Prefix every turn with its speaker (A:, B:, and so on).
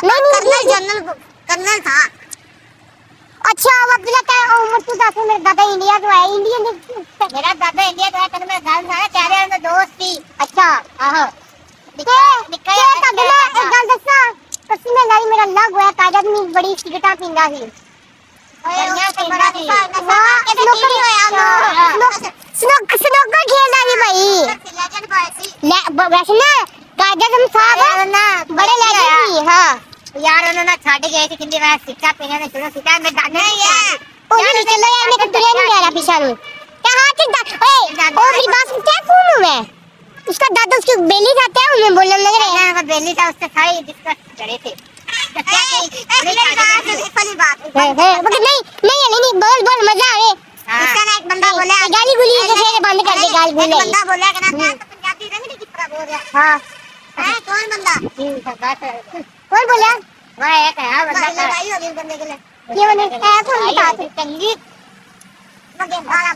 A: Colonel general colonel था। अच्छा अब अब्दुल्ला क्या उम्र तू दस मेरा दादा इंडिया तो है इंडियन मेरा दादा इंडिया तो है तेरे मेरा गांव था चारे में दोस्त थी। अच्छा आहो के अब्दुल्ला एक गल दसा कसम में लाई मेरा लग होया काजद में बड़ी सिगरेटा पींदा सी बढ़िया पींदा सी स्नोकर खेलदा सी भाई लेजेंड बॉय सी वैसे ना काजद साहब बड़े लेजेंड थी। हां यार उन्होंने छाड़ गए थे किंदी मैं सिक्का पीने ने शुरू सिक्का में दाने यार ओ भी चलो यार मैं तुले नहीं जा रहा पीछे नु क्या हाथ ओए ओ मेरी बात क्या कौन हूं मैं उसका दादा उसकी बेली जाता है उन्हें बोलने लग रहे हैं बेली था उससे खाई डिस्कस करे थे मगर नहीं बोल बोल मजा आवे इसका ना एक बंदा बोला गाली गुली से बंद कर दे गाली गुली बंदा बोला कि ना पंजाबी रंग की तरह बोल रहा हां है कौन बंदा कौन बोला वह एक है बंदा भाई होगी बंदे के लिए ये बंदे है कौन बता चंगी मगे वाला